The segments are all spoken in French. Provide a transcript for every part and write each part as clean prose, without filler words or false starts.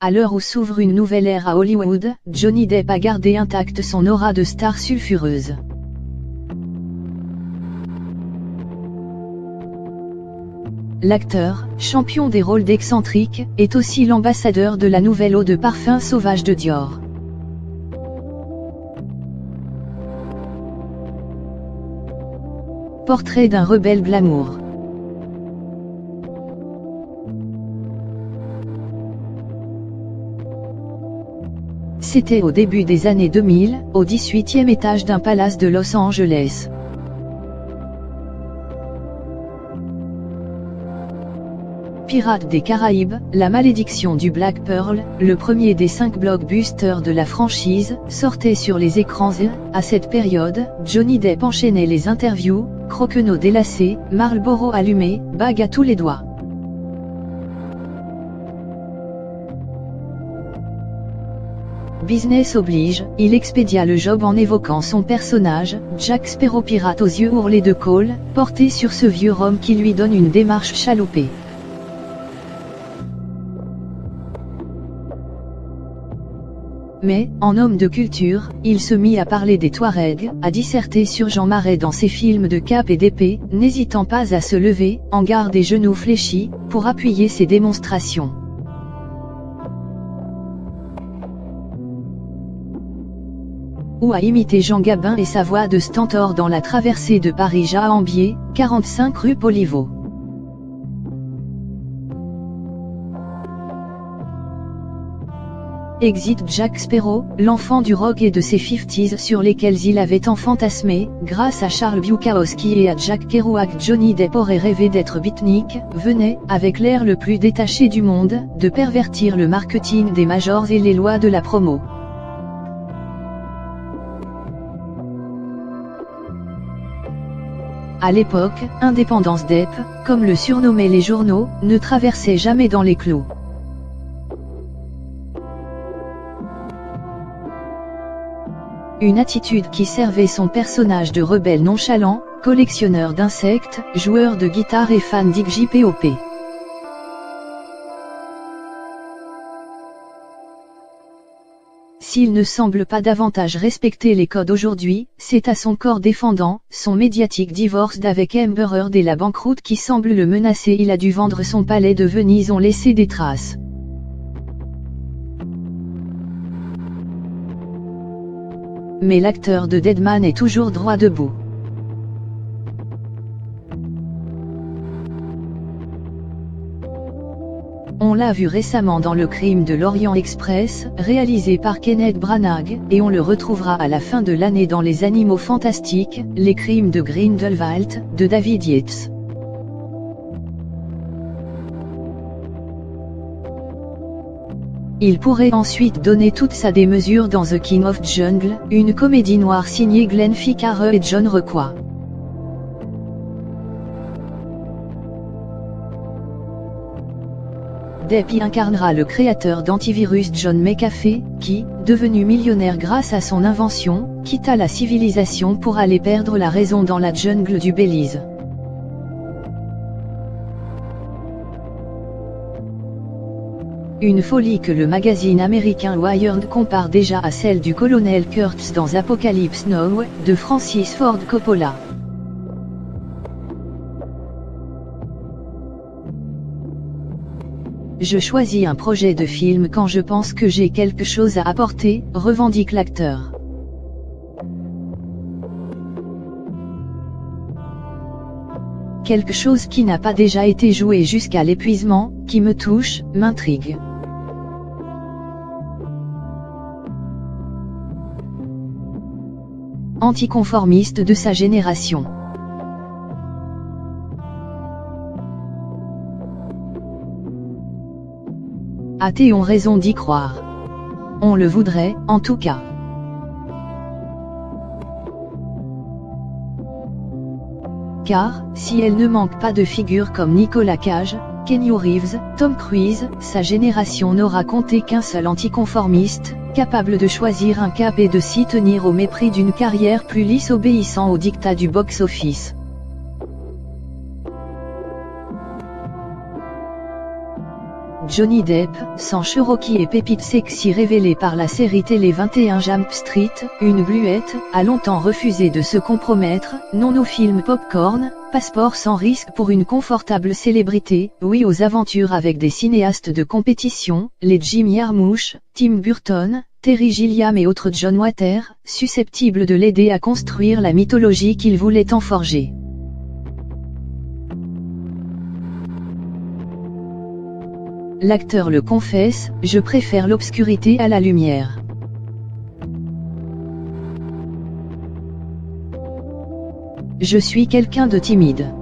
À l'heure où s'ouvre une nouvelle ère à Hollywood, Johnny Depp a gardé intacte son aura de star sulfureuse. L'acteur, champion des rôles d'excentrique, est aussi l'ambassadeur de la nouvelle eau de parfum sauvage de Dior. Portrait d'un rebelle glamour. C'était au début des années 2000, au 18e étage d'un palace de Los Angeles. Pirates des Caraïbes, La malédiction du Black Pearl, le premier des 5 blockbusters de la franchise, sortait sur les écrans et, à cette période, Johnny Depp enchaînait les interviews, croquenot délacé, Marlboro allumé, bague à tous les doigts. Business oblige, il expédia le job en évoquant son personnage, Jack Sparrow pirate aux yeux ourlés de Cole, porté sur ce vieux rhum qui lui donne une démarche chaloupée. Mais, en homme de culture, il se mit à parler des Touaregs, à disserter sur Jean Marais dans ses films de cape et d'épée, n'hésitant pas à se lever, en garde des genoux fléchis, pour appuyer ses démonstrations. Ou à imiter Jean Gabin et sa voix de stentor dans la traversée de Paris-Jaambier, 45 rue Poliveau. Exit Jack Sparrow, l'enfant du rock et de ses 50s sur lesquels il avait tant fantasmé, grâce à Charles Bukowski et à Jack Kerouac. Johnny Depp aurait rêvé d'être beatnik, venait, avec l'air le plus détaché du monde, de pervertir le marketing des majors et les lois de la promo. À l'époque, Indépendance Depp, comme le surnommaient les journaux, ne traversait jamais dans les clous. Une attitude qui servait son personnage de rebelle nonchalant, collectionneur d'insectes, joueur de guitare et fan d'Iggy Pop. S'il ne semble pas davantage respecter les codes aujourd'hui, c'est à son corps défendant, son médiatique divorce d'avec Amber Heard et la banqueroute qui semble le menacer. Il a dû vendre son palais de Venise, ont laissé des traces. Mais l'acteur de Deadman est toujours droit debout. On l'a vu récemment dans Le Crime de l'Orient Express, réalisé par Kenneth Branagh, et on le retrouvera à la fin de l'année dans Les Animaux Fantastiques, Les Crimes de Grindelwald, de David Yates. Il pourrait ensuite donner toute sa démesure dans The King of Jungle, une comédie noire signée Glenn Ficarra et John Requa. Depp y incarnera le créateur d'antivirus John McAfee, qui, devenu millionnaire grâce à son invention, quitta la civilisation pour aller perdre la raison dans la jungle du Belize. Une folie que le magazine américain Wired compare déjà à celle du colonel Kurtz dans Apocalypse Now, de Francis Ford Coppola. Je choisis un projet de film quand je pense que j'ai quelque chose à apporter, revendique l'acteur. Quelque chose qui n'a pas déjà été joué jusqu'à l'épuisement, qui me touche, m'intrigue. Anticonformiste de sa génération. Athées ont raison d'y croire. On le voudrait, en tout cas. Car, si elle ne manque pas de figures comme Nicolas Cage, Keanu Reeves, Tom Cruise, sa génération n'aura compté qu'un seul anticonformiste, capable de choisir un cap et de s'y tenir au mépris d'une carrière plus lisse obéissant aux dictats du box-office. Johnny Depp, sans Cherokee et pépite sexy révélée par la série télé 21 Jump Street, une bluette, a longtemps refusé de se compromettre, non au film Popcorn, passeport sans risque pour une confortable célébrité, oui aux aventures avec des cinéastes de compétition, les Jim Jarmusch, Tim Burton, Terry Gilliam et autres John Waters, susceptibles de l'aider à construire la mythologie qu'il voulait en forger. L'acteur le confesse, je préfère l'obscurité à la lumière. Je suis quelqu'un de timide.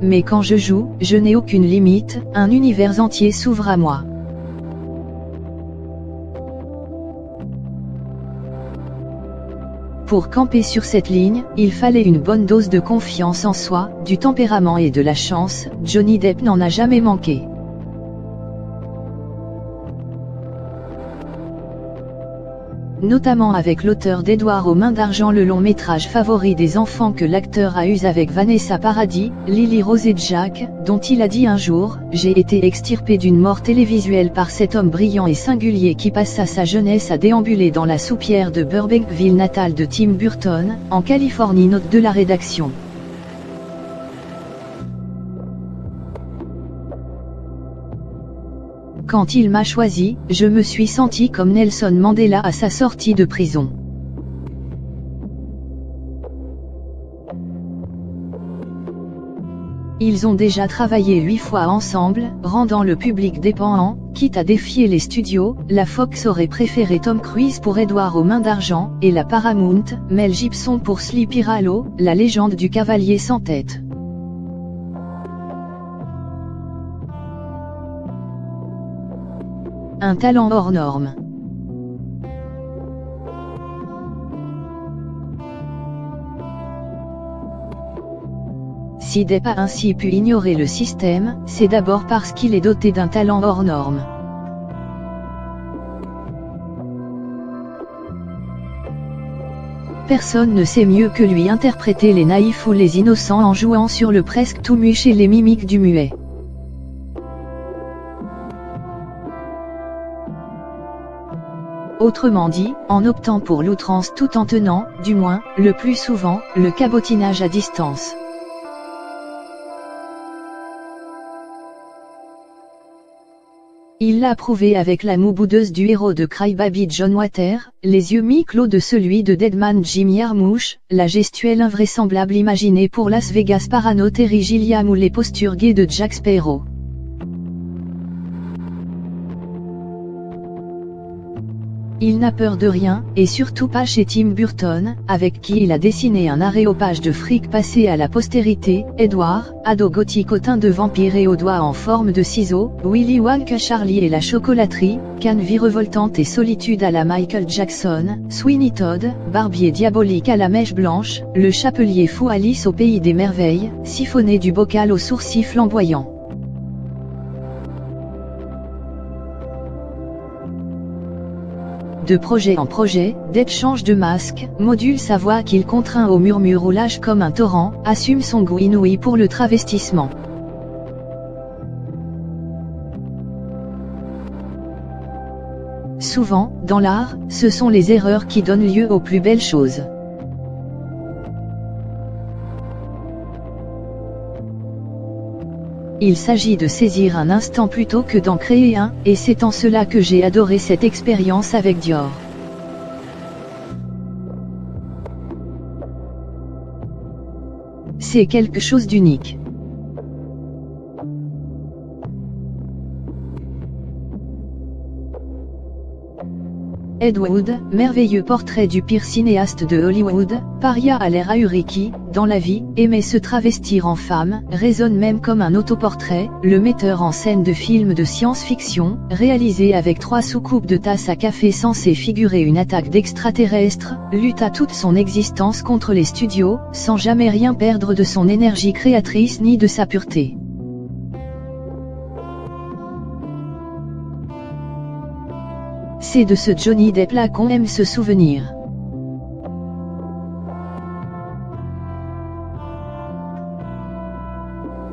Mais quand je joue, je n'ai aucune limite, un univers entier s'ouvre à moi. Pour camper sur cette ligne, il fallait une bonne dose de confiance en soi, du tempérament et de la chance. Johnny Depp n'en a jamais manqué. Notamment avec l'auteur d'Edouard aux mains d'argent, le long métrage favori des enfants que l'acteur a eu avec Vanessa Paradis, Lily Rose et Jack, dont il a dit un jour « J'ai été extirpé d'une mort télévisuelle par cet homme brillant et singulier qui passa sa jeunesse à déambuler dans la soupière de Burbank, ville natale de Tim Burton, en Californie ». Note de la rédaction. Quand il m'a choisi, je me suis senti comme Nelson Mandela à sa sortie de prison. Ils ont déjà travaillé 8 fois ensemble, rendant le public dépendant, quitte à défier les studios. La Fox aurait préféré Tom Cruise pour Edouard aux mains d'argent, et la Paramount, Mel Gibson pour Sleepy Hollow, la légende du cavalier sans tête. Un talent hors norme. Si Depp a ainsi pu ignorer le système, c'est d'abord parce qu'il est doté d'un talent hors norme. Personne ne sait mieux que lui interpréter les naïfs ou les innocents en jouant sur le presque tout muet et les mimiques du muet. Autrement dit, en optant pour l'outrance tout en tenant, du moins, le plus souvent, le cabotinage à distance. Il l'a prouvé avec la moue boudeuse du héros de Crybaby John Waters, les yeux mi-clos de celui de Deadman Jim Jarmusch, la gestuelle invraisemblable imaginée pour Las Vegas Parano Terry Gilliam ou les postures gaies de Jack Sparrow. Il n'a peur de rien, et surtout pas chez Tim Burton, avec qui il a dessiné un aréopage de fric passé à la postérité. Edward, ado gothique au teint de vampire et aux doigts en forme de ciseaux, Willy Wonka, Charlie et la chocolaterie, Canne virevoltante et solitude à la Michael Jackson, Sweeney Todd, barbier diabolique à la mèche blanche, le chapelier fou Alice au pays des merveilles, siphonné du bocal aux sourcils flamboyants. De projet en projet, Depp change de masque, module sa voix qu'il contraint au murmure ou lâche comme un torrent, assume son goût inouï pour le travestissement. Souvent, dans l'art, ce sont les erreurs qui donnent lieu aux plus belles choses. Il s'agit de saisir un instant plutôt que d'en créer un, et c'est en cela que j'ai adoré cette expérience avec Dior. C'est quelque chose d'unique. Ed Wood, merveilleux portrait du pire cinéaste de Hollywood, paria à l'air ahuri qui, dans la vie, aimait se travestir en femme, résonne même comme un autoportrait. Le metteur en scène de films de science-fiction, réalisé avec 3 soucoupes de tasse à café censées figurer une attaque d'extraterrestres, lutta toute son existence contre les studios, sans jamais rien perdre de son énergie créatrice ni de sa pureté. C'est de ce Johnny Depp là qu'on aime se souvenir.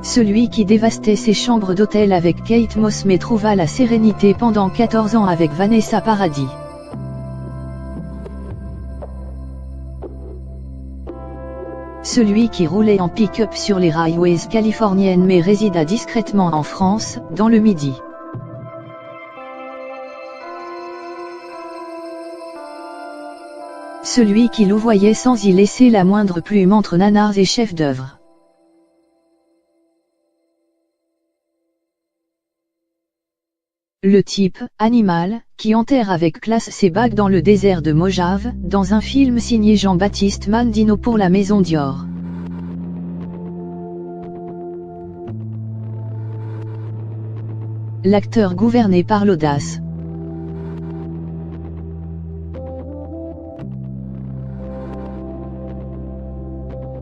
Celui qui dévastait ses chambres d'hôtel avec Kate Moss mais trouva la sérénité pendant 14 ans avec Vanessa Paradis. Celui qui roulait en pick-up sur les highways californiennes mais résida discrètement en France, dans le Midi. Celui qui louvoyait sans y laisser la moindre plume entre nanars et chefs-d'œuvre. Le type, animal, qui enterre avec classe ses bagues dans le désert de Mojave, dans un film signé Jean-Baptiste Mandino pour la Maison Dior. L'acteur gouverné par l'audace.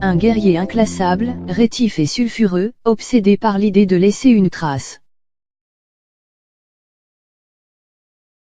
Un guerrier inclassable, rétif et sulfureux, obsédé par l'idée de laisser une trace.